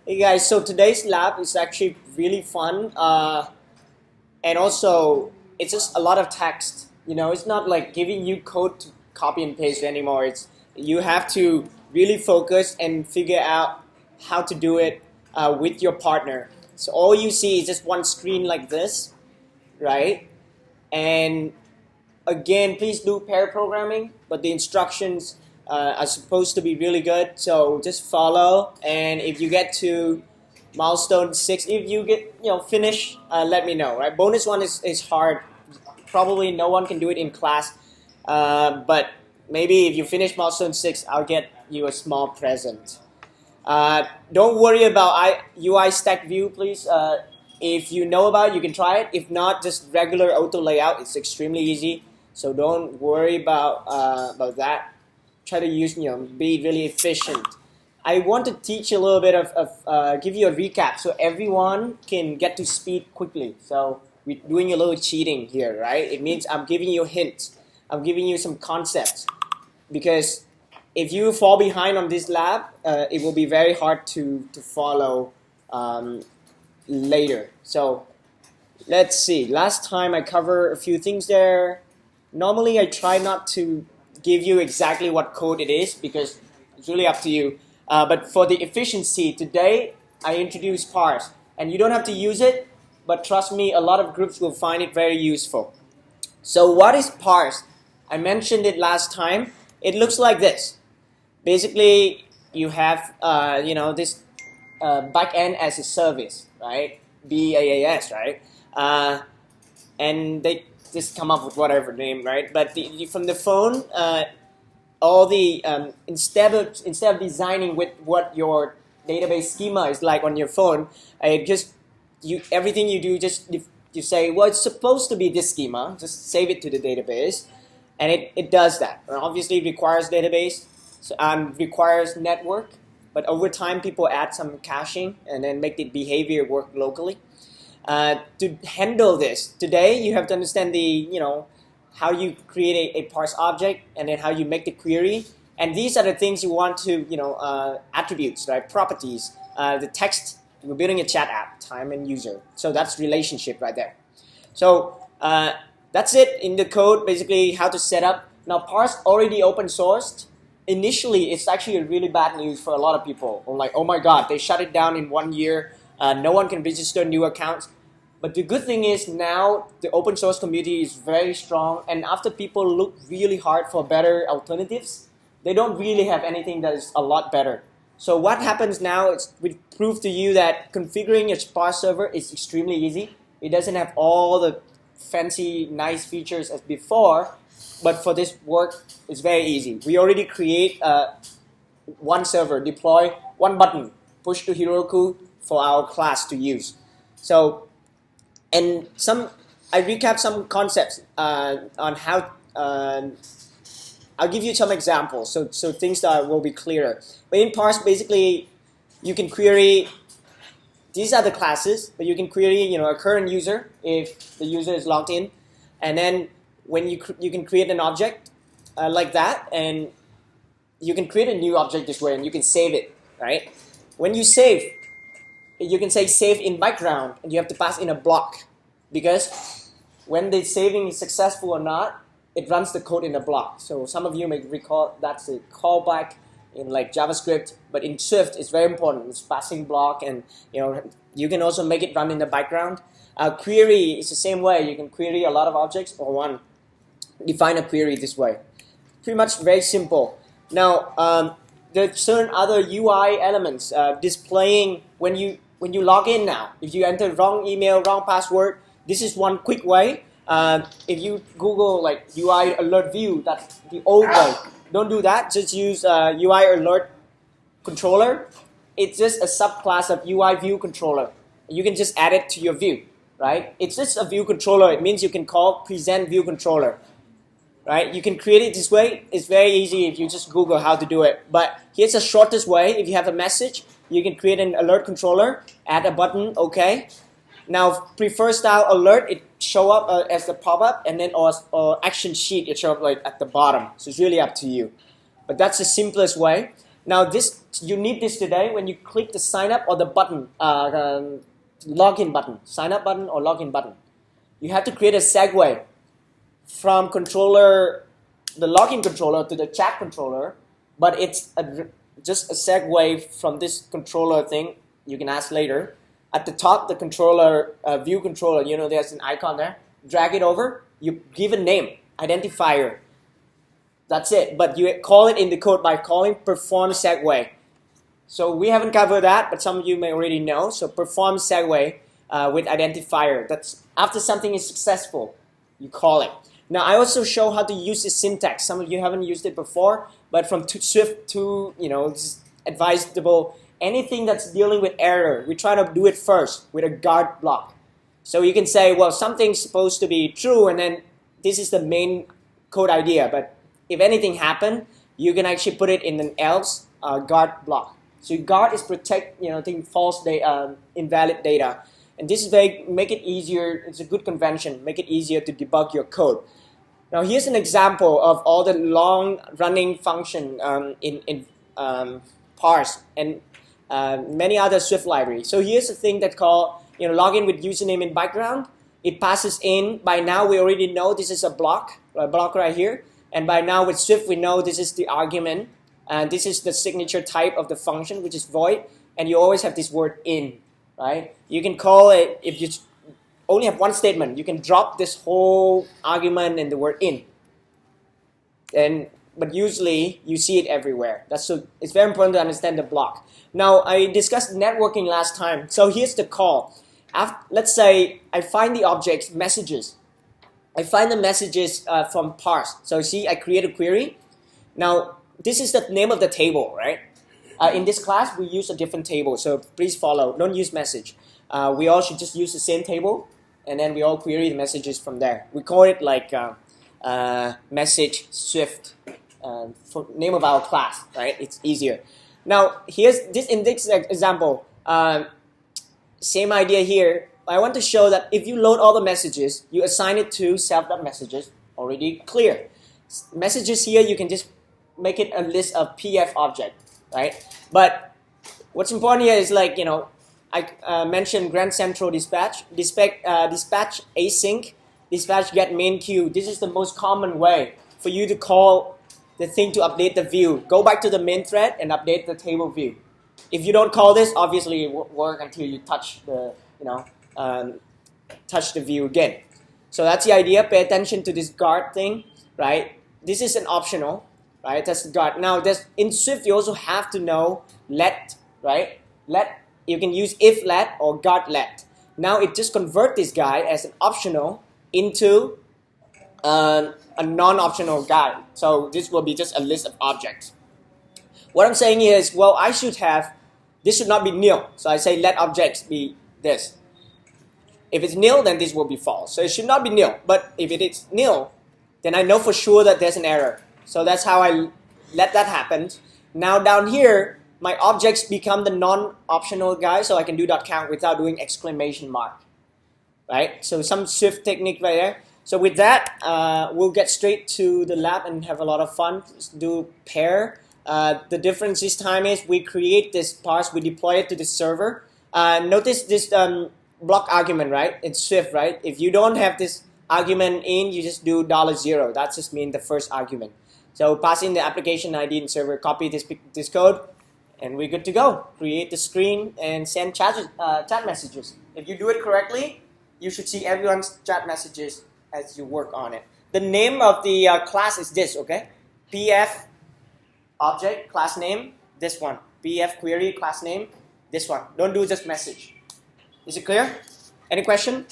Hey guys, so today's lab is actually really fun, and also it's just a lot of text. It's not like giving you code to copy and paste anymore. It's you have to really focus and figure out how to do it with your partner. So all you see is just one screen like this, right? And again, please do pair programming, but the instructions are supposed to be really good. So just follow, and if you get to milestone 6, if you get finish, let me know. Right, bonus one is hard. Probably no one can do it in class, but maybe if you finish milestone 6, I'll get you a small present. Don't worry about UI stack view, please. If you know about it, you can try it. If not, just regular auto layout. It's extremely easy. So don't worry about that. Try to use, be really efficient. I want to teach a little bit give you a recap so everyone can get to speed quickly. So we're doing a little cheating here, right? It means I'm giving you hints. I'm giving you some concepts. Because if you fall behind on this lab, it will be very hard to follow later. So let's see. Last time I covered a few things there. Normally I try not to give you exactly what code it is because it's really up to you. But for the efficiency, today I introduce parse. And you don't have to use it, but trust me, a lot of groups will find it very useful. So what is parse? I mentioned it last time. It looks like this. Basically, you have this backend as a service, right? BaaS, right? And they just come up with whatever name, right? But from the phone, all the instead of designing with what your database schema is like on your phone, everything you do just you say, well, it's supposed to be this schema. Just save it to the database, and it does that. And obviously, it requires database and requires network. But over time, people add some caching and then make the behavior work locally. To handle this, today you have to understand how you create a parse object and then how you make the query. And these are the things you want to, attributes, right? Properties, the text. We're building a chat app, time and user. So that's relationship right there. So that's it in the code, basically how to set up. Now parse already open sourced. Initially, it's actually a really bad news for a lot of people. I'm like, oh my God, they shut it down in 1 year. No one can register new accounts. But the good thing is now the open source community is very strong. And after people look really hard for better alternatives, they don't really have anything that is a lot better. So what happens now is we prove to you that configuring your parse server is extremely easy. It doesn't have all the fancy, nice features as before. But for this work, it's very easy. We already create one server, deploy one button, push to Heroku for our class to use. So, and I recap some concepts on how. I'll give you some examples, so things that will be clearer. But in parse, basically, you can query. These are the classes, but you can query, a current user if the user is logged in, and then when you can create an object like that, and you can create a new object this way, and you can save it, right? When you save, you can say save in background, and you have to pass in a block, because when the saving is successful or not, it runs the code in a block. So some of you may recall that's a callback in like JavaScript, but in Swift it's very important. It's passing block, and you can also make it run in the background. Query is the same way. You can query a lot of objects or one. Define a query this way. Pretty much very simple. Now, there are certain other UI elements displaying when you log in now. If you enter wrong email, wrong password, this is one quick way. If you Google like UI alert view, that's the old way. Don't do that. Just use UI alert controller. It's just a subclass of UI view controller. You can just add it to your view, right? It's just a view controller. It means you can call present view controller. Right? You can create it this way. It's very easy if you just Google how to do it. But here's the shortest way. If you have a message, you can create an alert controller, add a button, OK. Now, prefer style alert, it show up as a pop-up, and then or action sheet, it show up like at the bottom. So it's really up to you. But that's the simplest way. Now this, you need this today when you click the sign up or the button, login button, sign up button or login button. You have to create a segue from controller, the login controller to the chat controller, but it's just a segue from this controller thing. You can ask later. At the top, the controller, view controller, you know, there's an icon there. Drag it over. You give a name, identifier. That's it. But you call it in the code by calling perform segue. So we haven't covered that, but some of you may already know. So perform segue with identifier. That's after something is successful, you call it. Now I also show how to use the syntax. Some of you haven't used it before, but from Swift to, you know, it's advisable. Anything that's dealing with error, we try to do it first with a guard block. So you can say, well, something's supposed to be true, and then this is the main code idea. But if anything happened, you can actually put it in an else guard block. So guard is protect, you know, false data, invalid data, and this is make it easier. It's a good convention. Make it easier to debug your code. Now here's an example of all the long-running function in parse and many other Swift libraries. So here's a thing that called, you know, login with username in background. It passes in. By now we already know this is a block right here. And by now with Swift we know this is the argument. And this is the signature type of the function, which is void. And you always have this word in, right? You can call it, if you only have one statement, you can drop this whole argument and the word in. But usually you see it everywhere. So it's very important to understand the block. Now I discussed networking last time. So here's the call. Let's say I find the objects messages. I find the messages from parse. So see, I create a query. Now this is the name of the table, right? In this class we use a different table. So please follow. Don't use message. We all should just use the same table, and then we all query the messages from there. We call it like message Swift. For name of our class, right? It's easier. Now here's this in this example. Same idea here. I want to show that if you load all the messages, you assign it to self.messages. Already clear. Messages here you can just make it a list of PF object, right? But what's important here is, like, you know, I mentioned Grand Central dispatch async, dispatch get main queue. This is the most common way for you to call the thing to update the view. Go back to the main thread and update the table view. If you don't call this, obviously it won't work until you touch the, you know, touch the view again. So that's the idea. Pay attention to this guard thing, right? This is an optional, right? That's the guard. Now, in Swift, you also have to know let, right? Let, you can use if let or guard let. Now it just convert this guy as an optional into a non-optional guy. So this will be just a list of objects. What I'm saying here is, well, I should have, this should not be nil. So I say let objects be this. If it's nil, then this will be false. So it should not be nil. But if it is nil, then I know for sure that there's an error. So that's how I let that happen. Now down here, my objects become the non-optional guy, so I can do .count without doing exclamation mark. Right? So some Swift technique right there. So with that, we'll get straight to the lab and have a lot of fun. Just do pair. The difference this time is we create this parse, we deploy it to the server. Notice this block argument, right? It's Swift, right? If you don't have this argument in, you just do $0. That just means the first argument. So pass in the application ID and server, copy this code, and we're good to go. Create the screen and send chat messages. If you do it correctly, you should see everyone's chat messages as you work on it. The name of the class is this, okay? PF object, class name, this one. PF query, class name, this one. Don't do just message. Is it clear? Any question?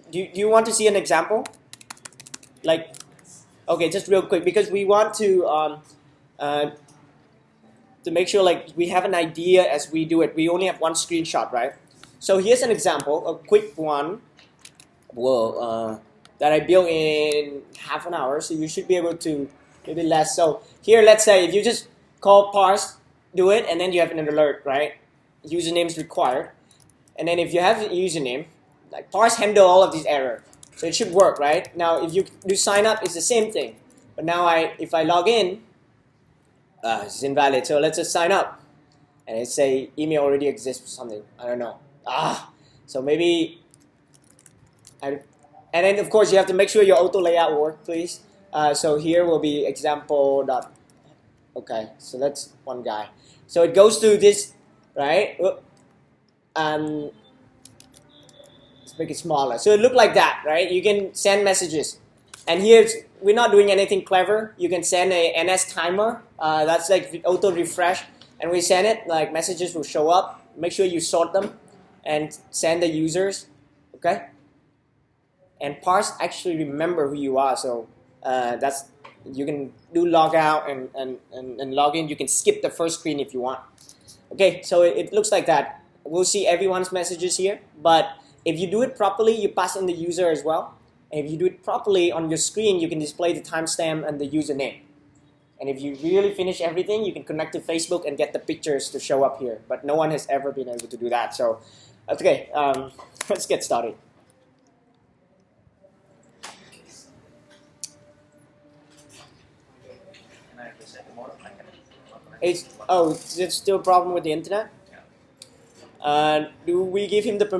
Do you want to see an example? Like, okay, just real quick, because we want to make sure, like, we have an idea as we do it. We only have one screenshot, right? So here's an example, a quick one. Well, that I built in half an hour, so you should be able to, maybe less. So here, let's say if you just call parse, do it, and then you have an alert, right? Username is required. And then if you have a username, like parse handle all of these errors. So it should work, right? Now if you do sign up, it's the same thing. But now if I log in, It's invalid. So let's just sign up, and it say email already exists or something. I don't know. So maybe, and then of course you have to make sure your auto layout work, please. So here will be example dot. Okay, so that's one guy. So it goes to this, right? Let's make it smaller. So it look like that, right? You can send messages. And here, we're not doing anything clever. You can send a NS timer. That's like auto refresh. And we send it, like messages will show up. Make sure you sort them and send the users, okay? And parse actually remember who you are. So that's, you can do log out and log in. You can skip the first screen if you want. Okay, so it looks like that. We'll see everyone's messages here, but if you do it properly, you pass in the user as well. And if you do it properly on your screen, you can display the timestamp and the username. And if you really finish everything, you can connect to Facebook and get the pictures to show up here. But no one has ever been able to do that. So, okay, let's get started. Is it still a problem with the internet? Do we give him the permission?